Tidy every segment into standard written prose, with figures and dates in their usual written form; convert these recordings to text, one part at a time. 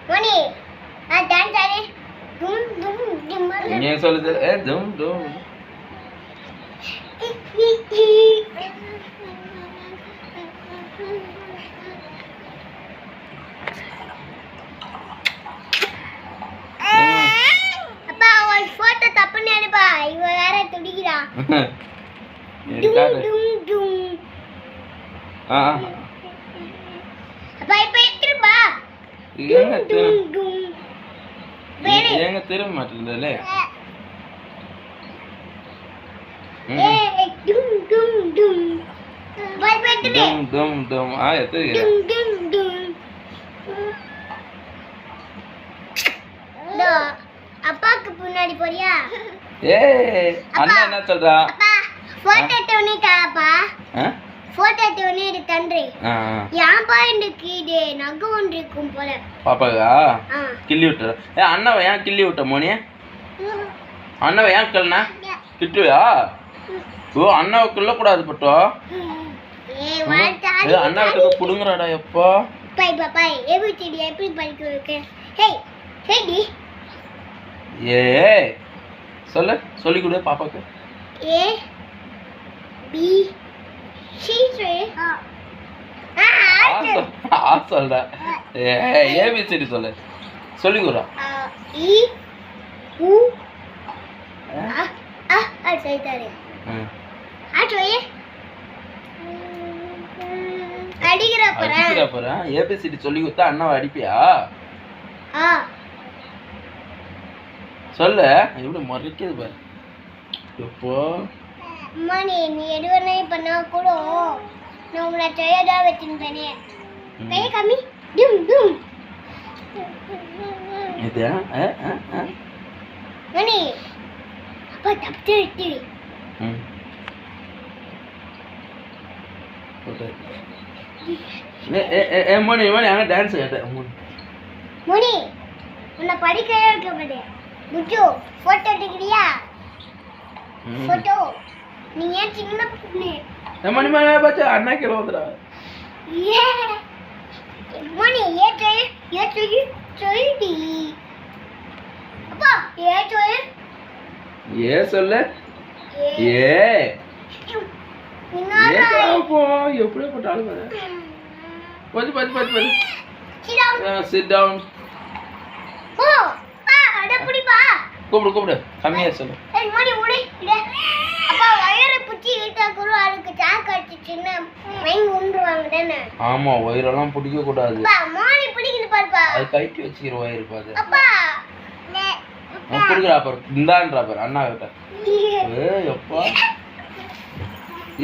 மணி நான் டான்ஸ் ஆடி டும் டும் டும் நீ சொல்லுது டும் டும் அப்பா ஒரு போட்டோ தப்புன்னு எடுப்பா இவ வேற துடிக்கிறா டும் டும் டும் அப்பா இப்ப எத்திருப்பா டும் டும் ஏங்க திரும்ப மாட்டேங்குதுல்ல டும் டும் டும் பை பை டும் டும் டும் எத்து டும் டும் டும் டோ அப்பாக்கு பின்னாடி போறியா அண்ணா என்ன சொல்றா அப்பா போட்டோ எடுத்து தாப்பா போட்டோ எடுத்து தன்றி யாப்பா எனக்கு இது நகை ஒன்று இருக்கும் போல பாப்பாக்கா கிள்ளி விட்டுற அண்ணாவை ஏன் கிள்ளி விட்ட மோனி அண்ணாவை ஏன் கிள்ளனா கிட்டுவியா ஓ அண்ணாவை கிள்ளக்கூடாது பட்டோ அண்ணா கிட்ட புடுங்குறாடா எப்போ பை பை ஏபிசிடி எப்படி படிக்க வைக்க ஹேய் ஹேடி சொல்லி கொடு பாப்பாக்கு ஏ பி சி சொல்ற ஏபிசிடி சொல்லி கொடுறா இ உ சரிதாரு அடிக்கிற போறேன் ஏபிசிடி சொல்லி கொடுத்தா அண்ணாவை அடிப்பியா சொல்லு எப்படி மறைக்குது பாரு எப்போ மணி நீ எதுவரை பண்ணா கூட நான் உங்களை டயர்டா வச்சிருந்தேனே கையை காமி டும் டும் இது மணி அப்பா தப்பு எடுத்து மணி மணி அங்கே டான்ஸ் கேட்டேன் மணி உன்னை படிக்கவே வைக்க மாட்டேன் புஜு போட்டோ எடுக்கிறியா போட்டோ நீ ஏன் சின்ன பொண்ணு மணி மணி பாச்சா அண்ணா கீழே வந்துடா மணி சொல்லிடி அப்பா சொல்லு எப்படி போட்டாலும் sit down கூப்பிடு கம்மியா சொல்லு ஆமா வயிறெல்லாம் பிடிக்க கூடாது அது கைட்டி வச்சுக்கிற வயிறு பாது பிடிக்கிறா பாரு இந்தான்றா பாரு அண்ணா கிட்ட எப்பா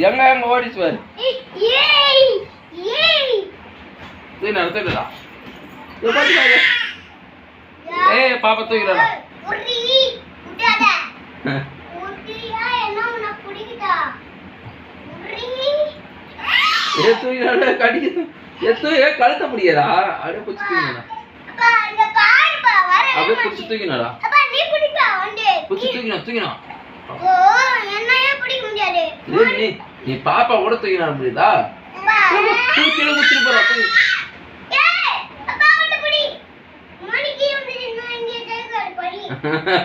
எங்க ஓடிச்சு பாரு தூக்கிடா பாப்பா தூக்கிறா கழுத்த முடியாதா அப்படியே பிடிச்சி தூக்கினா அப்படியே பிடிச்சி தூக்கினாடா பிடிச்சி தூக்கினா நீ பாப்பா கூட தூக்கினா முடியுதா தூக்கில குத்திட்டு போறா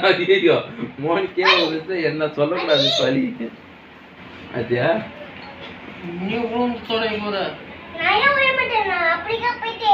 ஐயோ மோனிக்கே என்ன சொல்லக்கூடாது பலி அத்தியா நீ சொல்ல நான் அப்படிக்கா போயிட்டு